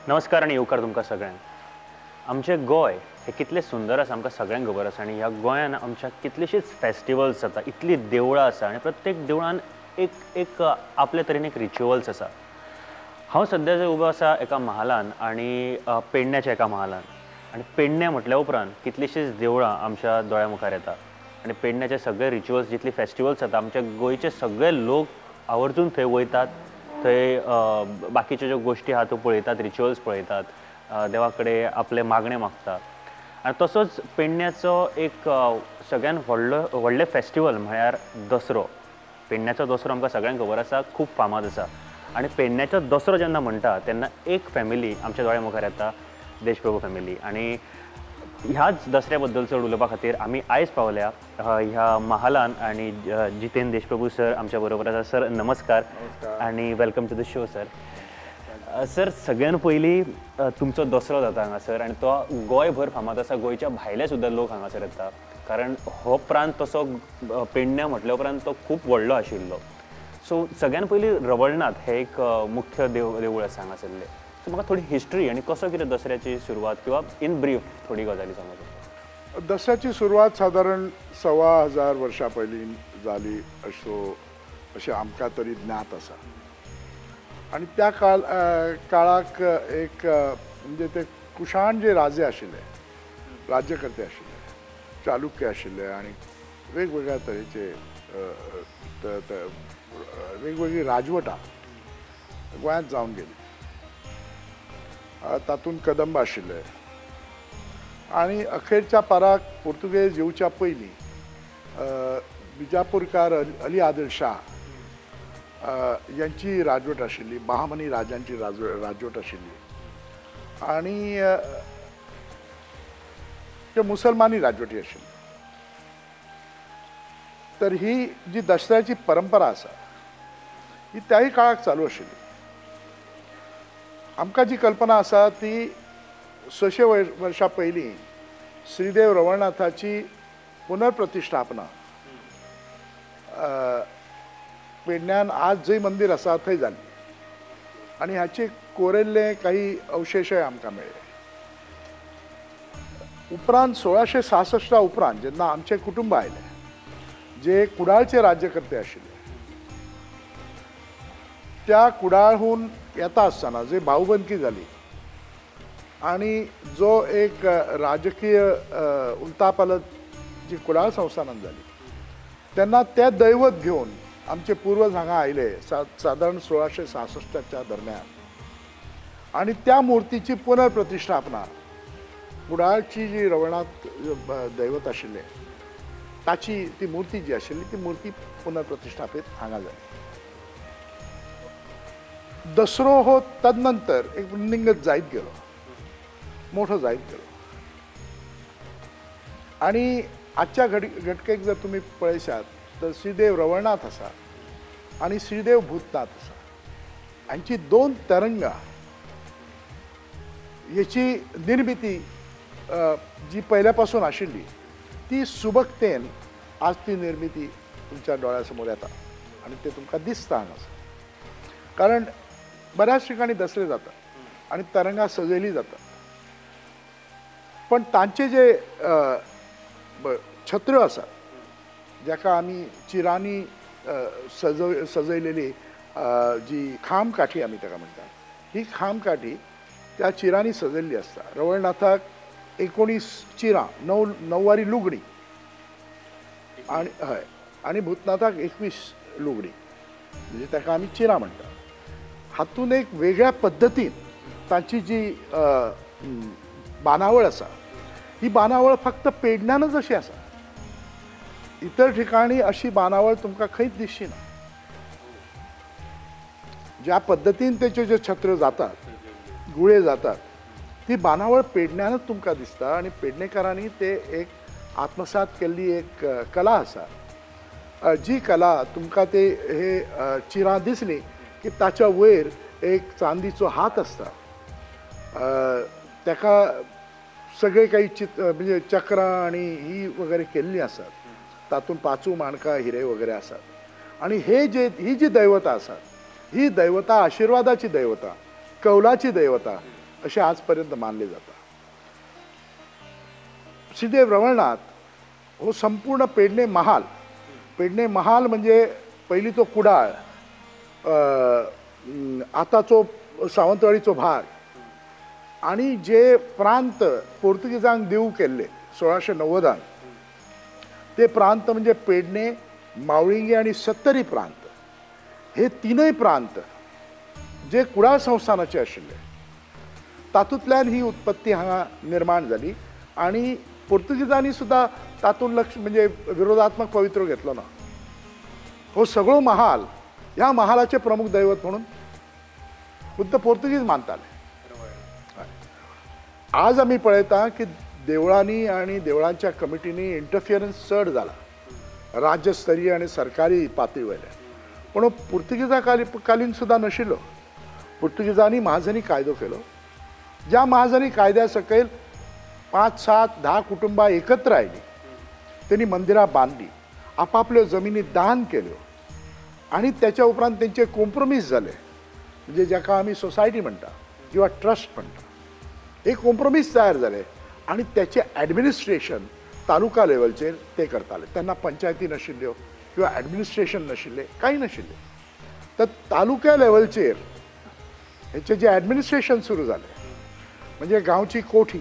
नमस्कार आणि येवकार तुमकां सगळ्यांक। आमचें गोंय हे कितलें सुंदर आसा आमकां सगळ्यांक खबर आसा आनी ह्या गोंयान आमच्या कितलीशीच फेस्टिवल्स जाता, इतली देवळां आसा आनी प्रत्येक देवळान एक एक आपले तरेन एक रिच्युअल्स आसा। हांव सद्या जे उबो आसा एका महालान आनी पेडण्याच्या एका महालान आनी पेडण्या म्हटल्या उपरांत कितलीशीच देवळां आमच्या दोळ्या मुखार येता आनी पेडण्याचे सगळे रिच्युअल्स जितले फेस्टिवल्स जाता आमच्या गोंयचे सगळे लोक आवर्जून थंय वयतात। थंय बाकीच्यो ज्यो गोश्टी आहा त्यो पळयतात, रिच्युअल्स पळयतात, देवा कडेन आपले मागणे मागतात। आनी तसोच पेडण्याचो एक सगळ्यान व्हडलें फेस्टिवल म्हळ्यार दसरो। पेडण्याचो दसरो आमकां सगळ्यांक खबर आसा, खूब फामाद आसा। आनी पेडण्याचो दसरो जेन्ना म्हणटा तेन्ना एक फॅमिली आमच्या दोळ्या मुखार येता, देशप्रभू फॅमिली। आनी ह्याच दसऱ्या बद्दल चड उलोवपा खातीर आमी आयज पावल्या ह्या महालान आनी जितेंद्र देशप्रभू सर आमच्या बरोबर आसा। सर नमस्कार आनी welcome to the show sir. Sir सगळ्यान पयलीं तुमचो दसरो जाता हांगासर आनी तो गोंयभर फामाद आसा, गोंयच्या भायले सुद्दां लोक हांगासर येता कारण हो प्रांत तसो पेडण्या म्हटल्या उपरांत तो खूब व्हडलो आशिल्लो। सो सगळ्यान पयलीं रवळनाथ हे एक मुख्य देवूळ आसा हांगासरलें। सो म्हाका थोडी हिस्ट्री आनी कसो कितें दसऱ्याची सुरवात किंवा इन ब्रीफ थोडी गजाली सांगता। दसऱ्याची सुरवात साधारण 1500 वर्सां पयलीं जाली अशें आमकां तरी ज्ञात आसा। आनी त्या काळाक एक म्हणजे ते कुशाण जे राजे आशिल्ले, राज्यकर्ते आशिल्ले, चालुक्य आशिल्ले आनी वेगवेगळ्या तरेचे वेगवेगळी राजवटां गोंयांत जावन गेली। तातूंत कदंब आशिल्ले आनी अखेरच्या पाराक पोर्तुगेज येवच्या पयलीं बिजापूरकार अली आदिल शाह यांची राजवट आशिल्ली, बहामनी राजांची राजवट आशिल्ली आनी ते मुसलमानी राजवटी आशिल्ली। तर ही जी दसऱ्याची परंपरा आसा ही त्याही काळाक चालू आशिल्ली। आमकां जी कल्पना आसा ती 600 वर्सां पयलीं श्रीदेव रवळनाथाची पुनर्प्रतिश्ठापना पेडण्यान आज जंय मंदिर आसा थंय जाली आनी हाचे कोरिल्ले काही अवशेशय आमकां मेळ्ळे। उपरांत 1666 उपरांत जेन्ना आमचे कुटुंब आयले, जे कुडाळचे राज्यकर्ते आशिल्ले, त्या कुडाळहून येता आसतना जे भाऊबंदकी जाली आनी जो एक राजकीय उलथापालथ जी कुडाळ संस्थानान जाली तेन्ना ते दैवत घेवन आमचे पूर्वज हांगा आयले साधारण 1666च्या दरम्यान आनी त्या मुर्तीची पुनर्प्रतिश्ठापना कुडाळची जी रवळनाथ दैवत आशिल्ले ताची ती मुर्ती जी आशिल्ली ती मुर्ती पुनर्प्रतिश्ठापीत हांगा जाली। दसरो हो तदनंतर एक वृंदिंगत जायत गेलो, मोठो जायत गेलो आनी आजच्या घटकेक जर तुम्ही पळयशात तर श्रीदेव रवळनाथ आसा आनी श्रीदेव भूतनाथ आसा। हांची दोन तरंगा हेची निर्मिती जी पहिल्यापासून आशिल्ली ती सुबकतेन आज ती निर्मिती तुमच्या डोळ्यासमोर येता आनी ते तुमकां दिसता हांगासर। कारण बऱ्याच ठिकाणी दसरे जातात आणि तरंगा सजयली जातात, पण तांचे जे छत्र्यो आसात जाका आमी चिरांनी सजयलेली जी खामकाठी आमी ताका म्हणटात, ही खामकाठी त्या चिरांनी सजयल्ली आसता। रवळनाथाक 19 चिरां, 9वारी लुगडी आनी हय आनी भूतनाथाक 21 लुगडी, म्हणजे ताका आमी चिरां म्हणटात। हातून एक वेगळ्या पद्धतीन तांची जी बांदावळ आसा ही बांदावळ फक्त पेडण्यानच अशी आसा, इतर ठिकाणी अशी बांदावळ तुमकां खंयच दिसची ना। ज्या पद्धतीन तेच्यो ज्यो छत्र्यो जातात, गुळे जातात, ती बांदावळ पेडण्यानच तुमकां दिसता आनी पेडणेकारांनी ते एक आत्मसात केल्ली एक कला आसा। जी कला तुमकां ते हे चिरां दिसली की ताच्या वयर एक चांदीचो हात आसता, ताका सगळे काही म्हणजे चक्रां आनी ही वगैरे केल्ली आसात, तातूंत 5 माणकां हिरे वगैरे आसात। आणि ही जी दैवता आसात ही दैवता आशिर्वादाची दैवता, कौलाची दैवता असे आजपर्यंत मानले जातात. श्रीदेव रवळनाथ हो संपूर्ण पेडणे महाल म्हणजे पहिली तो कुडाळ, आताचो सावंतवाडीचो भाग आणि जे प्रांत पोर्तुगीजांक देऊ केल्ले 1690 ते प्रांत म्हणजे पेडणे, मावळिंगे आणि सत्तरी प्रांत. हे तीनय प्रांत जे कुडाळ संस्थानाचे आशिल्ले तातूंतल्यान ही उत्पत्ती हांगा निर्माण जाली आणि पोर्तुगीजांनी सुद्धा तातूंत लक्ष म्हणजे विरोधात्मक पवित्रो घेतलो ना. हो सगळो महाल ह्या महालाचे प्रमुख दैवत म्हणून खुद्द पोर्तुगीज मानताले. आज आम्ही पळयता की देवळांनी आणि देवळांच्या कमिटींनी इंटरफियरन्स चड जाला राज्यस्तरीय आणि सरकारी पातळी वयल्यान. पूण पुर्तुगीजा कालीन सुद्धा नाशिल्लो. पुर्तुगीजांनी महाजनी कायदो केलो. ज्या महाजनी कायद्या सकयल 5, 7, 10 कुटुंबां एकत्र आयली. त्यांनी मंदिरां बांदली, आपापल्यो जमिनी दान केल्यो आणि त्याच्या उपरांत त्यांचे कॉम्प्रोमीस जाले म्हणजे जाका आम्ही सोसायटी म्हणटा किंवा ट्रस्ट म्हणटा. एक कॉम्प्रोमीस तयार जाले आणि त्याचे ॲडमिनिस्ट्रेशन तालुका लेवलचेर ते करताले. त्यांना पंचायती नाशिल्ल्यो किंवा ॲडमिनिस्ट्रेशन नाशिल्ले, काही नाशिल्ले. तर तालुक्या लेवलचेर हेचे जे ॲडमिनिस्ट्रेशन सुरू झाले म्हणजे गांवची कोठी,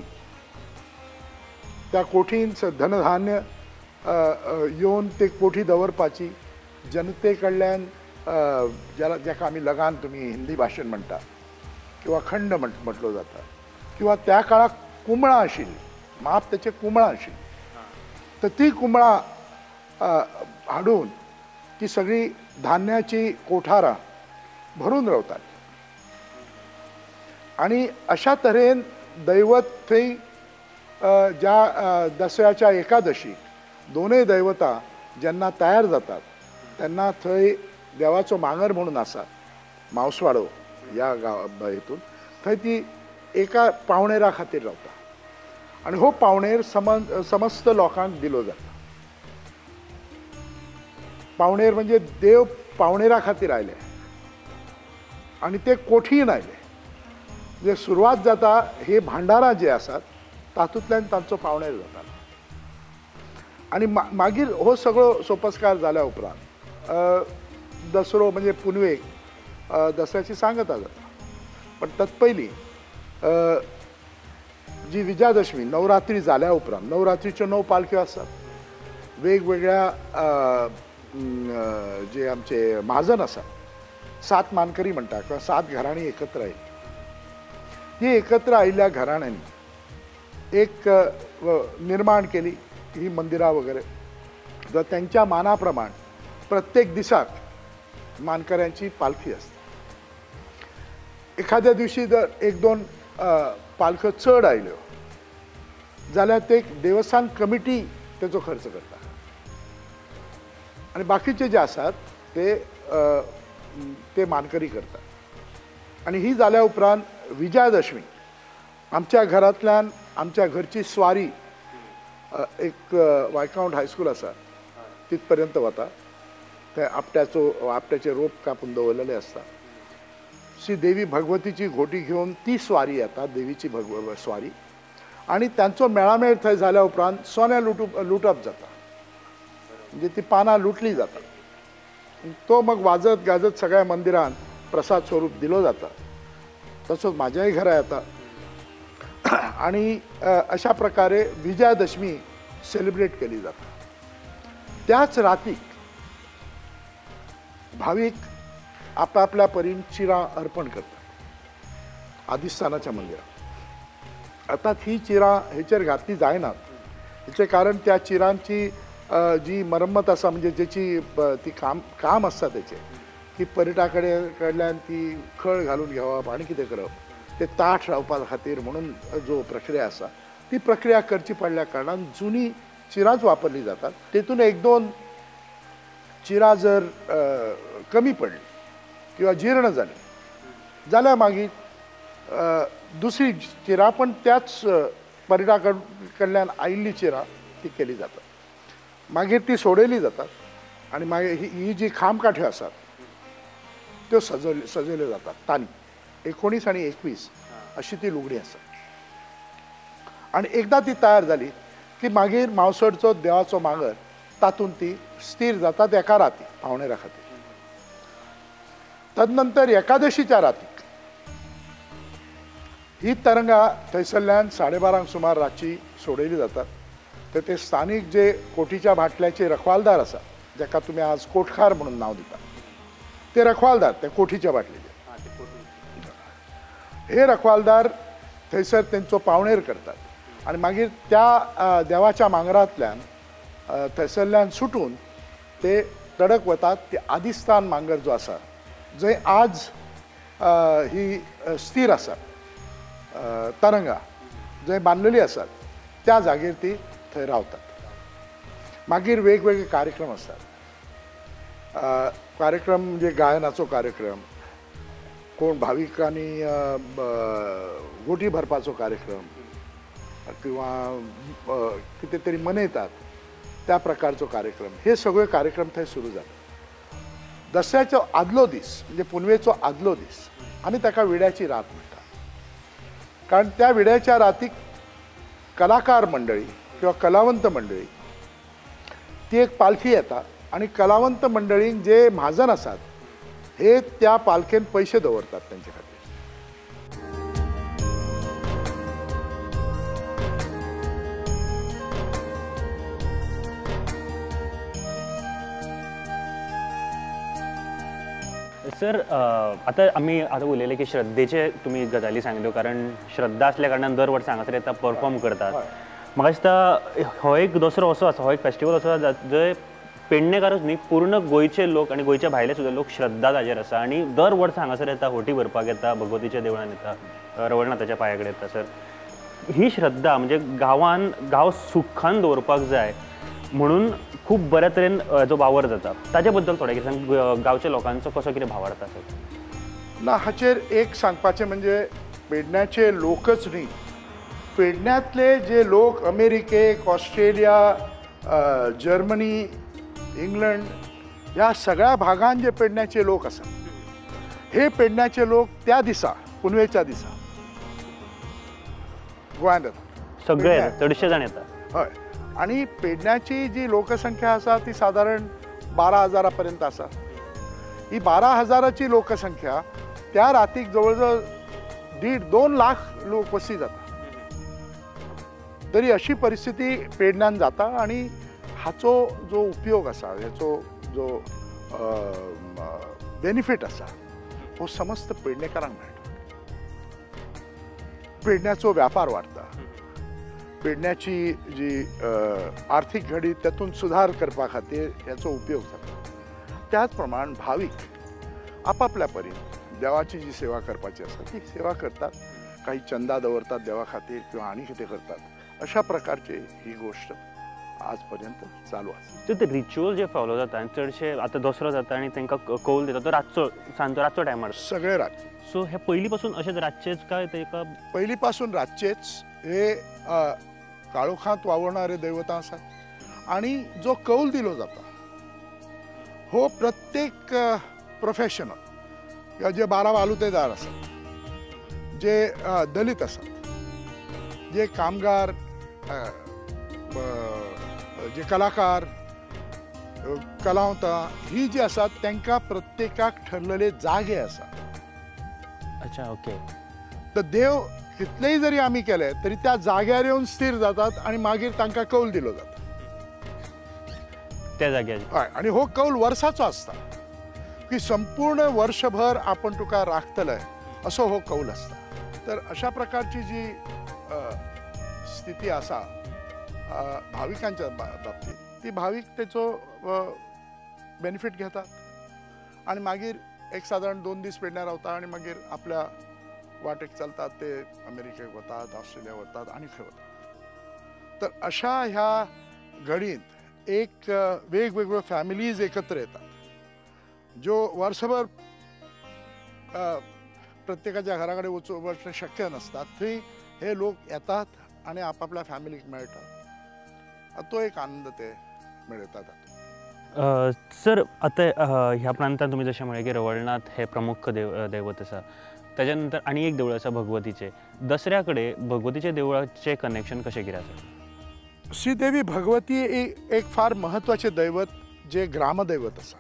त्या कोठींत धनधान्य येवन ते कोठी दवरपाची, जनते कडल्यान जाका आमी लगान तुमी हिंदी भाशेन म्हणटा किंवा खंड म्हटलो जाता किंवा त्या काळाक कुंबळां आशिल्लीं, माप त्याचे कुंबळां आशिल्लीं. तर ती कुंबळां हाडून ती सगळी धान्याची कोठारां भरून रावताली आणि अशा तरेन दैवत थंय ज्या दसऱ्याच्या एकादशी दोनय दैवतां जेन्ना तयार जातात तेन्ना थंय देवाचो मांगर म्हणून आसा मावसवाडो ह्या हितून, थंय ती एका पावणेरा खातीर रावता आणि हो पावणेर समस्त लोकांक दिलो जाता. पावणेर म्हणजे देव पावणेरा खातीर आयले आणि ते कोठीन आयले. जे सुरवात जाता हे भांडारा जे आसात तातूंतल्यान तांचो पावणेर जाता आणि मागीर हो सगळो सोपस्कार जाल्या उपरांत दसरो म्हणजे पुनवेक दसऱ्याची सांगता जाता. पण तत्पयलीं जी विजयादशमी नवरात्री जाल्या उपरांत नवरात्रीच्यो 9 पालख्यो आसात. वेगवेगळ्या जे आमचे महाजन आसात 7 मानकरी म्हणटा किंवा 7 घराणी एकत्र आयली. ही एकत्र आयिल्ल्या घराण्यांनी एक निर्माण केली ही मंदिरां वगैरे. तर त्यांच्या मानाप्रमाण प्रत्येक दिसाक मानकऱ्यांची पालखी असते. एखाद्या दिवशी जर 1-2 पालख्यो चड आयल्यो जाल्यार ते देवस्थान कमिटी तेचो खर्च करता आणि बाकीचे जे आसात ते मानकरी करतात. आणि ही जाल्या उपरांत विजयादशमी आमच्या घरांतल्यान आमच्या घरची स्वारी एक वायकाउंट हायस्कूल आसा तिथपर्यंत वता. थंय आपट्याचे रोप कापून दवरलेले आसता. श्री देवी भगवतीची घोटी घेवन ती स्वारी येता, देवीची स्वारी, आणि त्यांचो मेळामेळ थंय जाल्या उपरांत सोन्या लुटप जाता म्हणजे ती पानां लुटली जाता. तो मग वाजत गाजत सगळ्या मंदिरांत प्रसाद स्वरूप दिलो जाता. तसोच म्हाज्याय घरा येता आणि अशा प्रकारे विजयादशमी सेलिब्रेट केली जाता. त्याच रातीक भाविक आपापल्या परीन चिरां अर्पण करतात आदिस्थानाच्या मंदिरात. आता ही चिरां हेचेर घातली जायनात. हेचे कारण त्या चिरांची जी मरम्मत आसा म्हणजे जेची ती काम आसता तेचें की पर्यटकाकडल्यान ती खळ घालून घेवप आनी कितें करप ते ताठ रावपा खातीर म्हणून जो प्रक्रिया आसा ती प्रक्रिया करची पडल्या कारणान जुनी चिरांच वापरली जातात. तेतून 1-2 चिरां जर कमी पडली किंवा जीर्ण जाली जाल्यार मागीर दुसरी चिरां पण त्याच पर्यटकाकडल्यान आयिल्ली चिरां ती केली जाता. मागीर ती सोडयली जातात आणि मागीर ही जी खामकाठ्यो आसात त्यो सजयल्यो जातात. तांणी 19 आणि 21 अशी ती लुगडी आसा आणि एकदा ती तयार जाली की मागीर मावसडचो देवाचो मागर तातूंत ती स्थिर जातात एका राती पावणेरा खातीर. तदनंतर एकादशीच्या रातीक ही तरंगा थंयसरल्यान 12:30 सुमार रातची सोडयली जातात. तर ते स्थानीक जे कोठीच्या भाटल्याचे रखवालदार आसा जाका तुमी आज कोठखार म्हणून नाव दिता ते रखवालदार ते कोठीच्या बाटलेचे हे रखवालदार थंयसर तेंचो पावणेर करतात आणि मागीर त्या देवाच्या मांगरांतल्यान थंयसरल्यान सुटून ते तडक वतात ते आदिस्थान मांगर जो आसा जंय आज ही स्थिर आसा तरंगा जंय बांदलेली आसात त्या जागेर ती थंय रावतात. मागीर वेगवेगळे कार्यक्रम आसतात. कार्यक्रम म्हणजे गायनाचो कार्यक्रम, कोण भाविकांनी गोटी भरपाचो कार्यक्रम किंवा कितें तरी मनयतात त्या प्रकारचो कार्यक्रम, हे सगळे कार्यक्रम थंय सुरू जातात. दसऱ्याचो आदलो दीस म्हणजे पुनवेचो आदलो दीस आमी ताका विड्याची रात म्हणटा. कारण त्या विड्याच्या रातीक कलाकार मंडळी किंवा कलावंत मंडळी ती एक पालखी येता आणि कलावंत मंडळींक जे म्हाजन आसात हे त्या पालखेन पयशे दवरतात त्यांचे खातीर. सर आता आम्ही आता उलयले की श्रद्धेचे तुम्ही गजाली सांगल्यो कारण श्रद्धा असल्या कारणान दर वर्सा हांगासर येता परफॉर्म करतात. म्हाका दिसता हो एक दसरो असो आसा, हो एक फेस्टिवल असो आसा जंय पेडणेकारूच न्ही पूर्ण गोंयचे लोक आणि गोंयच्या भायले सुद्दां लोक श्रद्धा ताजेर आसा आणि दर वर्सा हांगासर येता, होटी भरपाक येता, भगवतीच्या देवळान येता, रवळनाथाच्या पांया कडेन येता. सर ही श्रद्धा म्हणजे गांव सुखान दवरपाक जाय म्हणून खूप बऱ्या तरेन जो वावर जाता ताचे बद्दल थोडें कितें सांग. गांवच्या लोकांचो कसो कितें भावार्थ आसा? ना हाचेर एक सांगपाचें म्हणजे पेडण्याचे लोकच न्ही, पेडण्यातले जे लोक अमेरिकेक, ऑस्ट्रेलिया, जर्मनी, इंग्लंड ह्या सगळ्या भागांत जे पेडण्याचे लोक आसात हे पेडण्याचे लोक त्या दिसा पुनवेच्या दिसा गोंयांत येतात. सगळे येतात, चडशे जाण येतात. हय. आणि पेडण्याची जी लोकसंख्या आसा ती साधारण 12,000 आसा. ही 12,000ची लोकसंख्या त्या रातीक जवळजवळ 1.5-2 लाख लोक वस्ती जाता. तरी अशी परिस्थिती पेडण्यान जाता आणि हाचो जो उपयोग आसा, ह्याचो जो बेनिफीट आसा हो समस्त पेडणेकारांक मेळटा. पेडण्याचो व्यापार वाडटा, पेडण्याची जी आर्थीक घडी तातूंत सुधार करपा खातीर ह्याचो उपयोग जाता. त्याच प्रमाण भावीक आपापल्या परीन देवाची जी सेवा करपाची आसा ती सेवा करतात. काही चंदा दवरतात देवा खातीर किंवा आनी कितें करतात. अशा प्रकारची ही गोष्ट आजपर्यंत चालू आसा. ते रिच्युअल जे फॉलो जाता आनी चडशे आतां दसरो जाता आनी तांकां कौल दिता तो रातचो सांजचो रातचो टायमार सगळे रातचे. सो हे पयलीं पासून अशेंच रातचेच काय ताका पयलीं पासून रातचेच हे काळोखांत वावरणारे दैवतां आसात आणि जो कौल दिलो जाता हो प्रत्येक प्रोफेशनल किंवा जे 12 वालुतेदार आसात, जे दलित आसात, जे कामगार, जे कलाकार, कलावंतां ही जी आसात तांकां प्रत्येकाक ठरलेले जागे आसा. अच्छा ओके. तर देव कितलेय जरी आमी केले तरी त्या जाग्यार येवन स्थिर जातात आणि मागीर तांकां कौल दिलो जाता त्या जाग्यार. हय. आणि हो कौल वर्साचो आसता की संपूर्ण वर्षभर आपण तुका राखतले असो हो कौल आसता. तर अशा प्रकारची जी स्थिती आसा भाविकांच्या बाबतीत ती भाविक तेचो बेनिफीट घेतात आणि मागीर एक साधारण 2 दीस पेडण्यां रावता आणि मागीर आपल्या वाटेक चलतात. ते अमेरिकेक वतात, ऑस्ट्रेलिया वतात आनी खंय वतात. तर अशा ह्या घडींत एक वेगवेगळ्यो फॅमिलीज एकत्र येतात ज्यो वर्सभर प्रत्येकाच्या घरा कडेन वचणं शक्य नसता. थंय हे लोक येतात आणि आपापल्या फॅमिलीक मेळटात. तो एक आनंद ते मेळयतात. सर आतां ह्या प्रांतांत तुमी जशें म्हळें की रवळनाथ हे प्रमुख दैवत आसा. त्याच्यानंतर आणि एक देवूळ आसा भगवतीचे. दसऱ्या कडेन भगवतीचे देवळाचे कनेक्शन कशें कितें आसा? श्रीदेवी भगवती एक फार महत्वाचे दैवत जे ग्रामदैवत आसा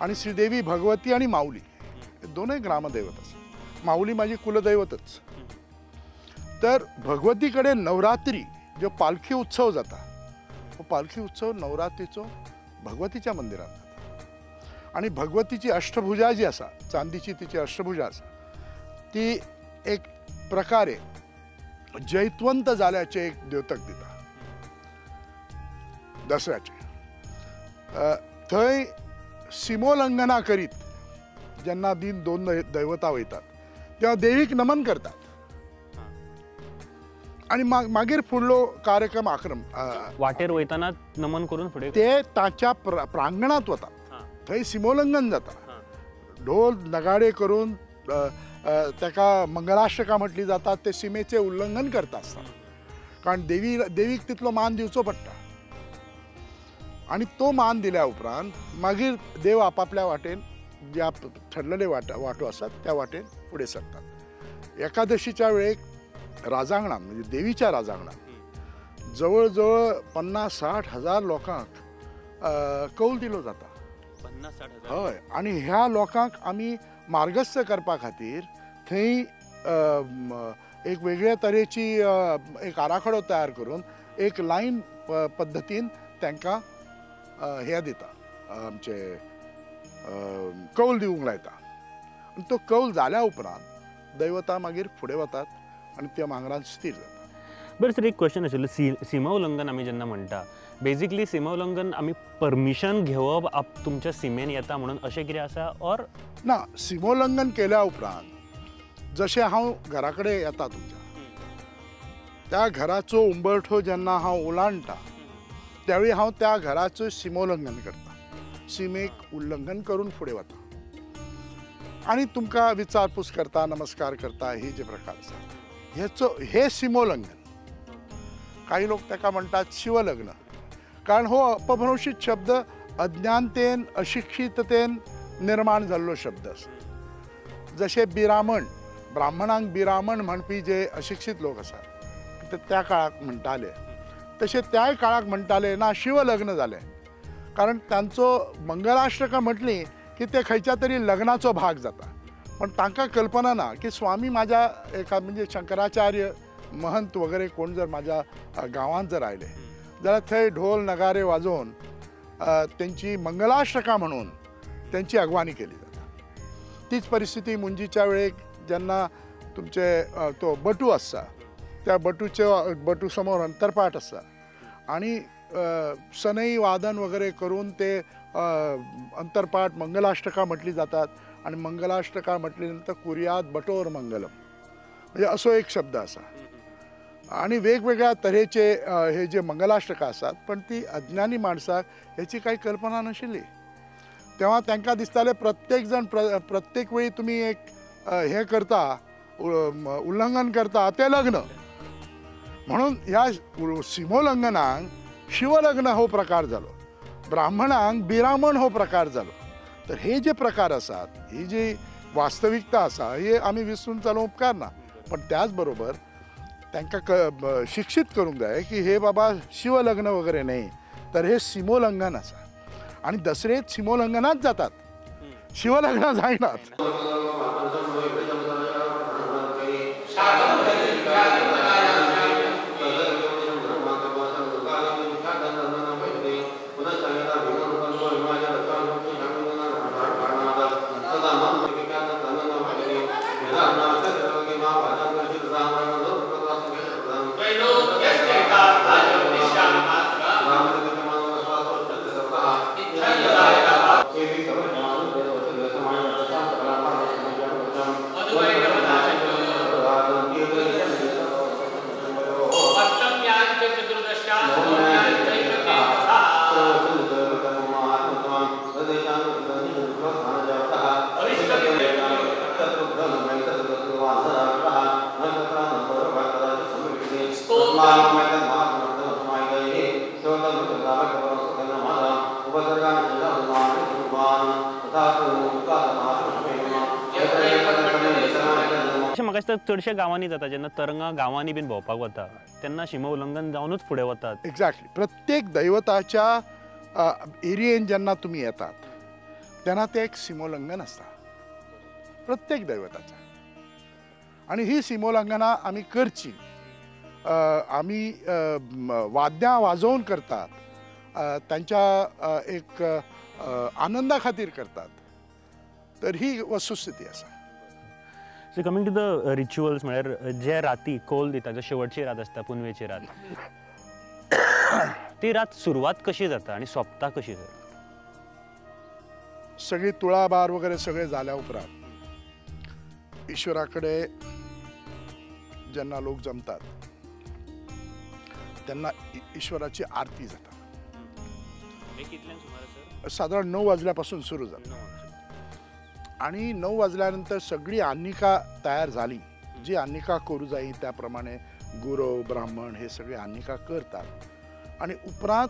आणि श्रीदेवी भगवती आणि माऊली हे दोनही ग्रामदैवत आसा. माऊली माझी कुलदैवतच. तर भगवतीकडे नवरात्री जो पालखी उत्सव जाता तो पालखी उत्सव नवरात्रीचो भगवतीच्या मंदिरात जाता आणि भगवतीची अष्टभुजा जी आसा चांदीची तिची अष्टभुजा आसा ती एक प्रकारे जैतवंत जाल्याचे एक द्योतक दिता दसऱ्याचे. थंय सिमोल्लंघना करीत जेन्ना दिन दोन दैवता वयतात तेव्हा देवीक नमन करतात आणि मागीर फुडलो कार्यक्रम वाटेर वयताना नमन करून फुडें ते ताच्या प्रांगणात वतात. थंय सिमोल्लंघन जाता. ढोल नगाडे करून ताका मंगलाष्टकां म्हटली जातात. ते सीमेचे उल्लंघन करता आसतात कारण देवीक तितलो मान दिवचो पडटा आणि तो मान दिल्या उपरांत मागीर देव आपापल्या वाटेन ज्या ठरलेले वाटो आसात त्या वाटेन फुडें सरतात. एकादशीच्या वेळेक राजांगणात म्हणजे देवीच्या राजांगणात जवळ जवळ 50-60 हजार लोकांक कौल दिलो जाता. 50-60 हजार? हय. आणि ह्या लोकांक आमी मार्गस्थ करपा खातीर थंय एक वेगळ्या तरेची एक आराखडो तयार करून एक लायन पद्दतीन तांकां हे दिता आमचे कौल दिवंक लायता आनी तो कौल जाल्या उपरांत दैवता मागीर फुडें वतात आनी त्या मांगरान स्थिर जातात. बरं सर, एक क्वेश्चन आशिल्लो. सीमा उल्लंघन आमी जेन्ना म्हणटा बेजिकली सीमा उल्लंघन आमी परमिशन घेवप तुमच्या सीमेन येता म्हणून अशें कितें आसा ऑर ना? सिमोल्लंघन केल्या उपरांत जशें हांव घरा कडेन येता तुमच्या त्या घराचो उंबरठो जेन्ना हांव ओलांडटा त्यावेळी हांव त्या घराचो सिमोल्लंघन करता. सीमेक उल्लंघन करून फुडें वता आणि तुमकां विचारपूस करता नमस्कार करता हे जे प्रकार आसा हे सिमोल्लंघन. काही लोक ताका म्हणटात शिवलग्न कारण हो अपभ्रंशीत शब्द अज्ञानतेन अशिक्षिततेन निर्माण जाल्लो शब्द आसा. जशे बिरामण ब्राह्मणांक बिरामण म्हणपी जे अशिक्षीत लोक आसात ते त्या काळाक म्हणटाले तशे त्याय काळाक म्हणटाले ना शिवलग्न जालें कारण तांचो मंगलाष्टकां म्हटली की ते खंयच्या तरी लग्नाचो भाग जाता. पण तांकां कल्पना ना की स्वामी म्हाज्या एका म्हणजे शंकराचार्य महंत वगैरे कोण जर माझ्या गांवांत जर आयले जाल्यार थंय ढोल नगारे वाजोवन तेंची मंगलाष्टकां म्हणून त्यांची अगवानी केली जाता. तीच परिस्थिती मुंजीच्या वेळेक जेन्ना तुमचे तो बटू आसता त्या बटू समोर अंतरपाट आसता आणि सनई वादन वगैरे करून ते अंतरपाट मंगलाष्टकां म्हटली जातात आणि मंगलाष्टकां म्हटली नंतर कुर्यात बटोर मंगलम म्हणजे असो एक शब्द आसा. आणि वेगवेगळ्या तरेचे हे जे मंगलाष्टकां आसात पण ती अज्ञानी माणसाक ह्याची काही कल्पना नाशिल्ली. तेव्हा तांकां दिसताले प्रत्येक जण प्रत्येक वेळी तुम्ही एक हे करता उल्लंघन करता ते लग्न म्हणून ह्या सिमोल्लंघनाक शिवलग्न हो प्रकार जालो. ब्राह्मणांक बिरामण हो प्रकार जालो. तर हे जे प्रकार आसात ही जी वास्तविकता आसा हे आमी विसरून चालूंक उपकार ना. पण त्याच बरोबर तांकां शिक्षीत करूंक जाय की हे बाबा शिवलग्न वगैरे न्ही तर हे सिमोल्लंघन आसा आणि दसरेत सिमोल्लंघनाच जातात शिवलग्न जायनात. उपसर्गाने दिसता चडशा गांवांनी जाता जेन्ना तरंगा गांवांनी बीन भोंवपाक वता तेन्ना शिमा उल्लंघन जावनूच फुडें वतात. एक्झॅक्टली. प्रत्येक दैवताच्या एरियेन जेन्ना तुम्ही येतात तेन्ना ते एक सिमोल्लंघन असता प्रत्येक दैवताचं. आणि ही सिमोल्लंघनां आमी करची. आमी वाद्यां वाजोवन करतात, त्यांच्या एक आनंदा खातीर करतात. तर ही वस्तुस्थिती आसा. So coming to the rituals म्हळ्यार जे राती कौल दिता, जो शेवटची रात आसता पुनवेची रात, ती रात सुरवात कशी जाता आणि सोंपता कशी जाता? सगळी तुळाबार वगैरे सगळे जाल्या उपरांत ईश्वराकडे जेन्ना लोक जमतात तेन्ना ईश्वराची आरती जाता. साधारण 9 वाजल्यापासून सुरू जाता. आणि 9 वाजल्यानंतर सगळी आन्निका तयार झाली, जी आन्निका करू जाई त्या प्रमाणे गुरव ब्राह्मण हे सगळे आन्निका करतात. आणि उपरांत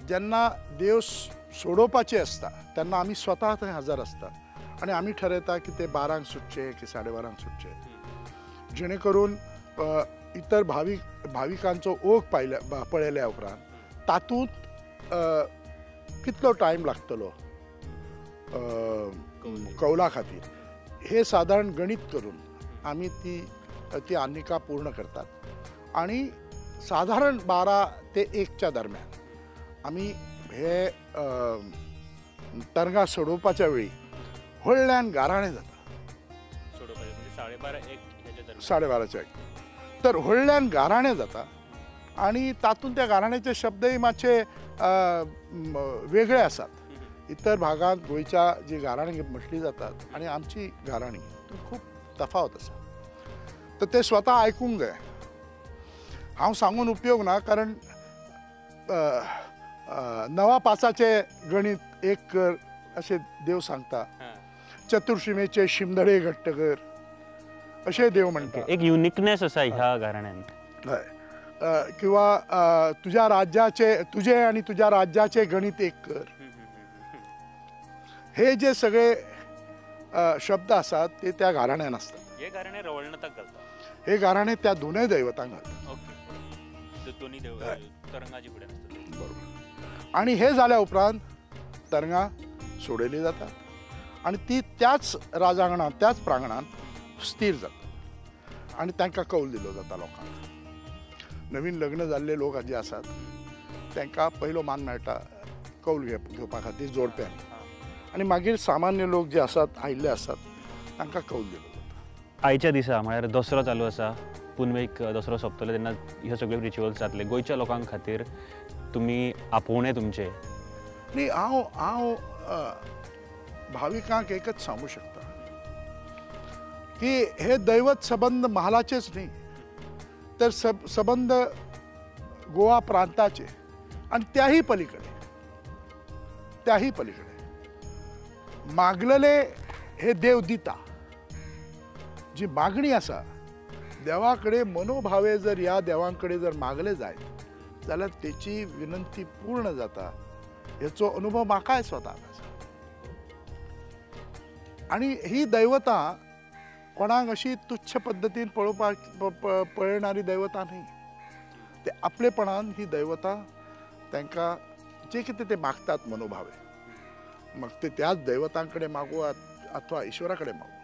जेन्ना देव सोडोवपाचे असता तेन्ना आमी स्वता थंय हजर असता आणि आमी ठरयता की ते 12ंक सुटचे की 12:30 सुटचे, जेणे करून इतर भाविकांचो ओघ पळयल्या उपरांत तातूंत कितलो टायम लागतलो कौला खातीर हे साधारण गणित करून आमी ती आन्निका पूर्ण करतात. आणि साधारण 12 ते 1च्या दरम्यान आमी हे तरंगा सोडोवपाच्या वेळी व्हडल्यान गाराणें जाता. 12:30 तर व्हडल्यान गाराणें जाता. आणि तातूंत त्या गाराण्याचे शब्दय मातशे वेगळे आसात. इतर भागांत गोंयच्या जी गाराणी म्हटली जातात आणि आमची गाराणी खूप तफावत आसा. तर ते स्वता आयकूंक जाय. हांव सांगून उपयोग ना, कारण 9:05 गणित एक कर अशें देव सांगता. चतुर्शिमेचे शिमधडे घट्ट कर अशें देव म्हणटा. एक युनिकनेस आसा ह्या गाराण्यांत. हय. किंवा तुझे आणि तुझ्या राज्याचे गणित एक कर. हे जे सगळे शब्द असतात ते त्या गाराण्यान असतात. हे गाराणे रवळनाथाक घालतात. हे गाराणे त्या दोनूय दैवतांक घालतात. बरोबर. आणि हे जाल्या उपरांत तरंगा सोडयली जातात आणि ती त्याच राजांगणात त्याच प्रांगणात स्थिर जातात आणि तांकां कौल दिलो जाता. लोकांक नवीन लग्न जाल्ले लोक जे आसात तांकां पयलो मान मेळटा कौल घेवपा खातीर जोडप्यान. आणि मागीर सामान्य लोक जे आसात आयिल्ले आसात तांकां कौल दिलो जाता. आयच्या दिसा म्हळ्यार दसरो चालू आसा, पुनवेक दसरो सोंपतलो तेन्ना ह्यो सगळ्यो रिच्युअल्स जातले. गोंयच्या लोकां खातीर तुमी आपोवणे तुमचे. न्ही, हांव भाविकांक एकच सांगू शकता की हे दैवत संबंध महालाचेच न्ही, तर संबंध गोवा प्रांताचे आणि त्याही पलीकडे मागलेले हे देव दिता. जी मागणी आसा देवाकडे मनोभावे जर ह्या देवांकडे जर मागले जायत जाल्यार तेची विनंती पूर्ण जाता. हेचो अनुभव म्हाकाय स्वताक आसा. आणि ही दैवतां कोणाक अशी तुच्छ पद्दतीन पळयणारी दैवतां न्ही. ते आपलेपणान ही दैवतां तांकां जे कितें ते मागतात मनोभावे, मग ते त्याच दैवतांकडे मागू अथवा ईश्वराकडे मागू,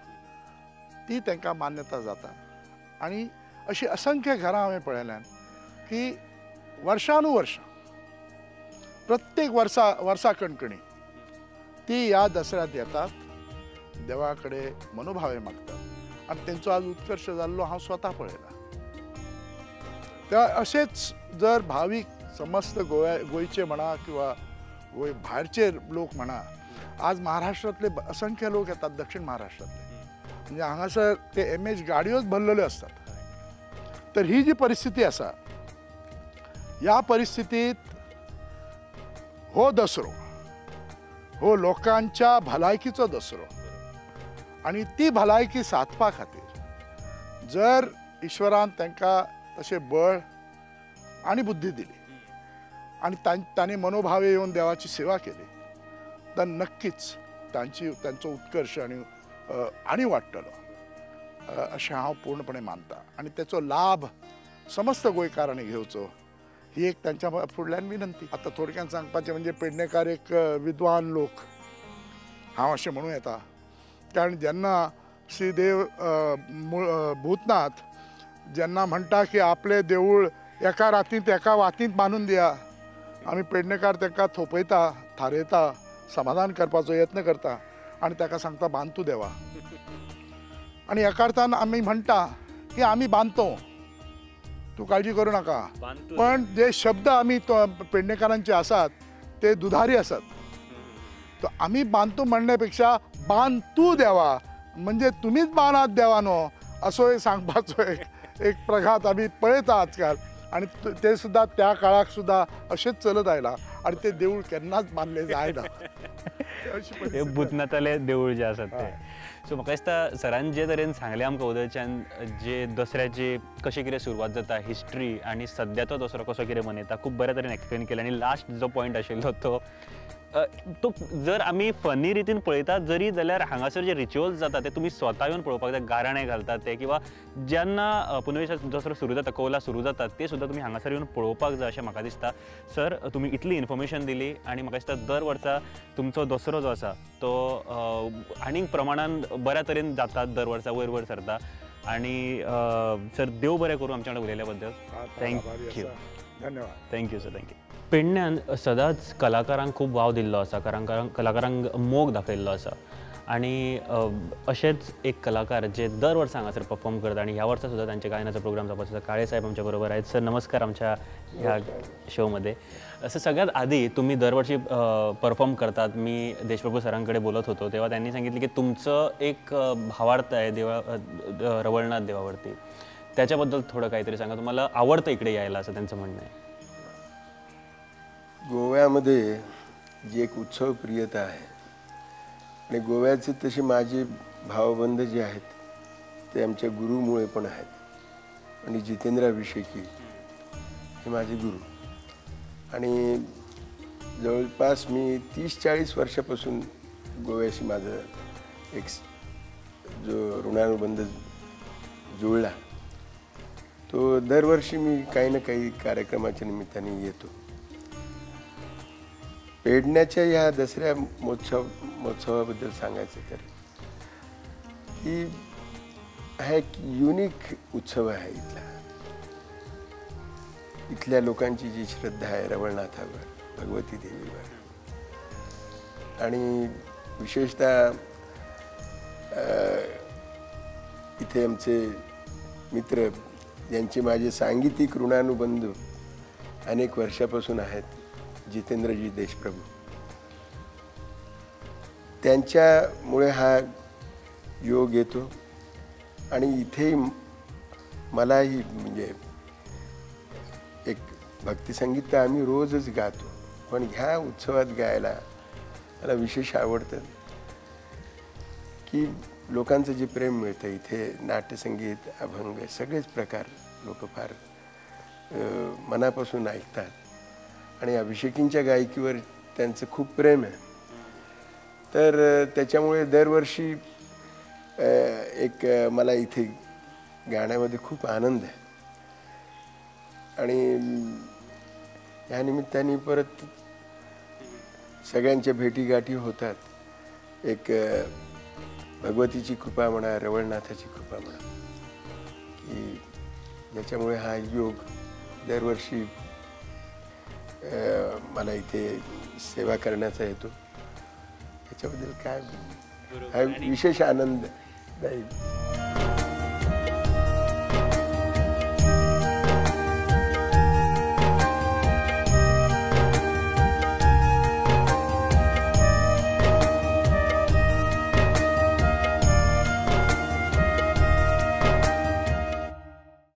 ती तांकां मान्यता जाता. आणि अशी असंख्य घरां हांवें पळयल्यान की वर्षानुवर्षां प्रत्येक वर्सा कणकणी ती ह्या दसऱ्यात येतात, देवाकडे मनोभावे मागतात आणि तेंचो आज उत्कर्श जाल्लो हांव स्वता पळयला. त्या असेच जर भावीक समस्त गोंयचे म्हणा किंवा गोंय भायरचे लोक म्हणा, आज महाराष्ट्रातले असंख्य लोक येतात, दक्षिण महाराष्ट्रातले, म्हणजे हांगासर ते एमएच गाडयोच भरलेल्यो असतात. तर ही जी परिस्थिती आसा, ह्या परिस्थितीत हो दसरो हो लोकांच्या भलायकीचो दसरो आणि ती भलायकी साधपा खातीर जर ईश्वरान तांकां तशें बळ आणि बुद्धी दिली आणि तांणी मनोभावे येवन देवाची सेवा केली तर नक्कीच त्यांचो उत्कर्ष आणि वाडटलो. अशें हांव पूर्णपणे मानता आनी तेचो लाभ समस्त गोंयकारांनी घेवचो ही एक तांच्या फुडल्यान विनंती. आतां थोडक्यान सांगपाचें म्हणजे पेडणेकार एक विद्वान लोक हांव अशें म्हणूं येता, कारण जेन्ना श्री देव भूतनाथ जेन्ना म्हणटा की आपलें देवूळ एका रातींत एका वातींत बांदून दिया, आमी पेडणेकार ताका थोपयता, थारयता, समाधान करपाचो यत्न करता आनी ताका सांगता बांद तूं देवा. आनी एका अर्थान आमी म्हणटा की आमी बांदतो, तूं काळजी करूं नाका, पण जे शब्द आमी पेडणेकारांचे आसात ते दुधारी आसात. तो आमी बांदतो म्हणण्यापेक्षा बांद तूं देवा, म्हणजे तुमीच बांदात देवा न्हू, असो सांगपाचो एक प्रघात आमी पळयता आजकाल. आणि ते सुद्धा त्या काळाक सुद्धा असेच चलत आयला आणि ते देऊळ केन्नाच बांदले जायना. हे भूतनाथाले देऊळ जे आसात ते. सो म्हाका दिसता सरान जे तरेन सांगलें आमकां उदयच्यान, जे दसऱ्याची कशी कितें सुरवात जाता, हिस्ट्री आनी सद्याचो दसरो कसो कितें मनयता, खूब बऱ्या तरेन एक्सप्लेन केलें. आनी लास्ट जो पॉयंट आशिल्लो तो जर आमी फनी रितीन पळयतात जरी जाल्यार हांगासर जे रिच्युअल्स जाता ते तुमी स्वता येवन पळोवपाक जाय. गाराणे घालतात ते किंवा जेन्ना पुनवेशाचो दसरो सुरू जाता, कौला सुरू जातात, ते सुद्दां तुमी हांगासर येवन पळोवपाक जाय अशें म्हाका दिसता. सर तुमी इतली इन्फॉर्मेशन दिली आनी म्हाका दिसता दर वर्सा तुमचो दसरो जो आसा तो आनीक प्रमाणान बऱ्या तरेन जाता, दर वर्सा वयर वयर सरता. आनी सर देव बरें करूं आमच्या वांगडा उलयल्या बद्दल. थँक्यू. धन्यवाद. Thank you sir. थँक्यू. पेडण्यान सदांच कलाकारांक खूब वाव दिल्लो आसा, कलाकारांक मोग दाखयल्लो आसा. आनी अशेच एक कलाकार जे दर वर्सा हांगासर परफॉर्म करता आनी ह्या वर्सा सुद्दां तांचे गायनाचो प्रोग्राम जावपाचो आसा. काळे साहेब आमच्या बरोबर आहेत. सर नमस्कार आमच्या ह्या शोमध्ये. असं सगळ्यात आधी तुम्ही दरवर्षी परफॉर्म करतात. मी देशप्रभू सरांकडे बोलत होतो तेव्हा त्यांनी सांगितलं की तुमचं एक भावार्थ आहे रवळनाथ देवावरती. त्याच्याबद्दल थोडं काहीतरी सांगा. तुम्हाला आवडतं इकडे यायला असं त्यांचं म्हणणं आहे. गोव्यामध्ये जी एक उत्सव प्रियता आहे आणि गोव्याचे तसे माझे भावबंध जे आहेत ते आमच्या गुरुमुळे पण आहेत. आणि जितेंद्र अभिषेकी हे माझे गुरु आणि जवळपास मी 30-40 वर्षापासून गोव्याशी माझं एक जो ऋणानुबंध जुळला तो दरवर्षी मी काही ना काही कार्यक्रमाच्या निमित्ताने येतो. पेडण्याच्या या दसऱ्या महोत्सवाबद्दल सांगायचं तर की हा एक युनिक उत्सव आहे इथल्या लोकांची जी श्रद्धा आहे रवळनाथावर, भगवती देवीवर आणि विशेषतः इथे आमचे मित्र ज्यांचे माझे सांगीतिक ऋणानुबंध अनेक वर्षापासून आहेत, जितेंद्रजी देशप्रभू, त्यांच्यामुळे हा योग येतो. आणि इथे मलाही म्हणजे एक भक्तिसंगीत तर आम्ही रोजच गातो, पण ह्या उत्सवात गायला मला विशेष आवडतं की लोकांचं जे प्रेम मिळतं. इथे नाट्यसंगीत, अभंग सगळेच प्रकार लोक फार मनापासून ऐकतात आणि अभिषेकींच्या गायकीवर त्यांचं खूप प्रेम आहे. तर त्याच्यामुळे दरवर्षी एक मला इथे गाण्यामध्ये खूप आनंद आहे. आणि या निमित्ताने परत सगळ्यांच्या भेटीगाठी होतात. एक भगवतीची कृपा म्हणा, रवळनाथाची कृपा म्हणा, की ज्याच्यामुळे हा योग दरवर्षी मला इथे सेवा करण्याचा येतो. याच्याबद्दल काय हा विशेष आनंद नाही.